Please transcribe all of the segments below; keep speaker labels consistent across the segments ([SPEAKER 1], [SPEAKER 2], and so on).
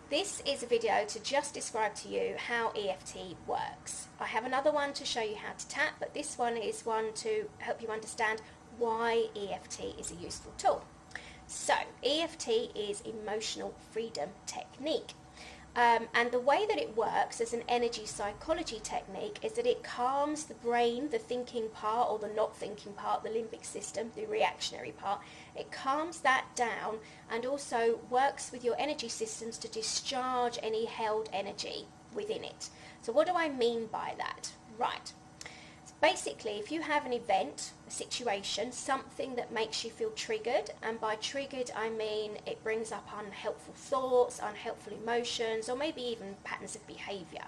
[SPEAKER 1] This is a video to just describe to you how EFT works. I have another one to show you how to tap, but this one is one to help you understand why EFT is a useful tool. So, EFT is emotional freedom technique. And the way that it works as an energy psychology technique is that it calms the brain, the thinking part or the not thinking part, the limbic system, the reactionary part. It calms that down and also works with your energy systems to discharge any held energy within it. So what do I mean by that? Right. Basically, if you have an event, a situation, something that makes you feel triggered, and by triggered I mean it brings up unhelpful thoughts, unhelpful emotions, or maybe even patterns of behaviour.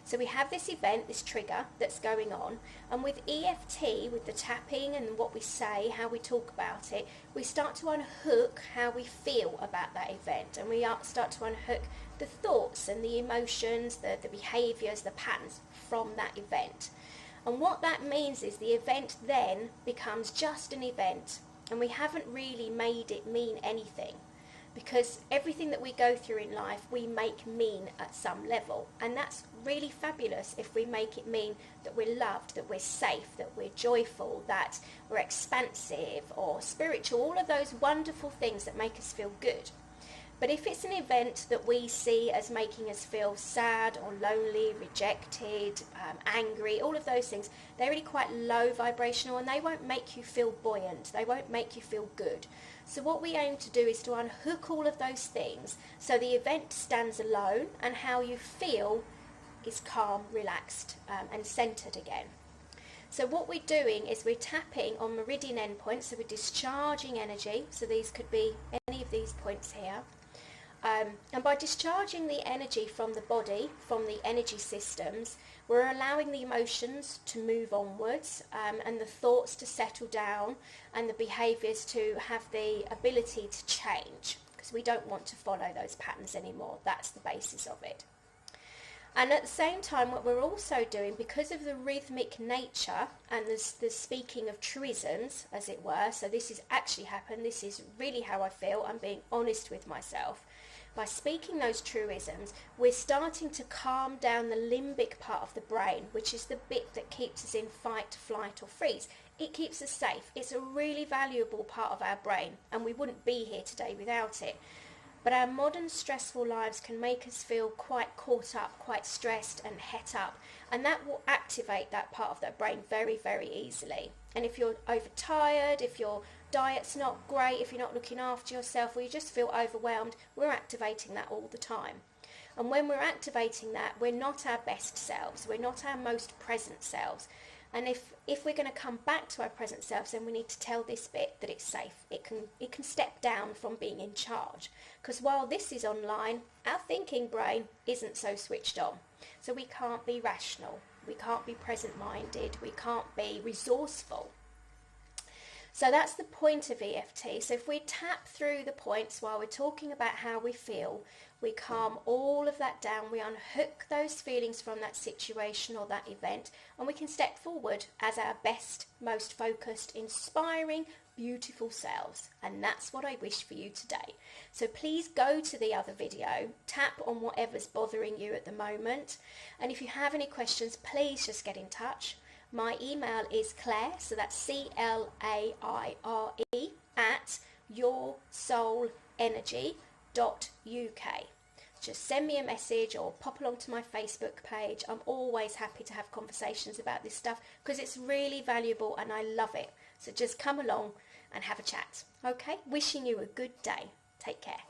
[SPEAKER 1] So we have this event, this trigger that's going on, and with EFT, with the tapping and what we say, how we talk about it, we start to unhook how we feel about that event, and we start to unhook the thoughts and the emotions, the behaviours, the patterns from that event. And what that means is the event then becomes just an event, and we haven't really made it mean anything, because everything that we go through in life we make mean at some level, and that's really fabulous if we make it mean that we're loved, that we're safe, that we're joyful, that we're expansive or spiritual, all of those wonderful things that make us feel good. But if it's an event that we see as making us feel sad or lonely, rejected, angry, all of those things, they're really quite low vibrational and they won't make you feel buoyant, they won't make you feel good. So what we aim to do is to unhook all of those things so the event stands alone and how you feel is calm, relaxed and centered again. So what we're doing is we're tapping on meridian endpoints, so we're discharging energy, so these could be any of these points here. And by discharging the energy from the body, from the energy systems, we're allowing the emotions to move onwards and the thoughts to settle down and the behaviours to have the ability to change, because we don't want to follow those patterns anymore. That's the basis of it. And at the same time, what we're also doing, because of the rhythmic nature and the speaking of truisms, as it were, so this has actually happened, this is really how I feel, I'm being honest with myself. By speaking those truisms, we're starting to calm down the limbic part of the brain, which is the bit that keeps us in fight, flight or freeze. It keeps us safe. It's a really valuable part of our brain, and we wouldn't be here today without it. But our modern stressful lives can make us feel quite caught up, quite stressed and het up, and that will activate that part of that brain very, very easily. And if you're overtired, if your diet's not great, if you're not looking after yourself, or you just feel overwhelmed, we're activating that all the time. And when we're activating that, we're not our best selves, we're not our most present selves. And if we're going to come back to our present selves, then we need to tell this bit that it's safe. It can step down from being in charge. Because while this is online, our thinking brain isn't so switched on. So we can't be rational, we can't be present-minded, we can't be resourceful. So that's the point of EFT. So if we tap through the points while we're talking about how we feel, we calm all of that down, we unhook those feelings from that situation or that event, and we can step forward as our best, most focused, inspiring, beautiful selves. And that's what I wish for you today. So please go to the other video, tap on whatever's bothering you at the moment, and if you have any questions, please just get in touch. My email is Claire, so that's CLAIRE at yoursoulenergy.uk. Just send me a message or pop along to my Facebook page. I'm always happy to have conversations about this stuff because it's really valuable and I love it. So just come along and have a chat. Okay, wishing you a good day. Take care.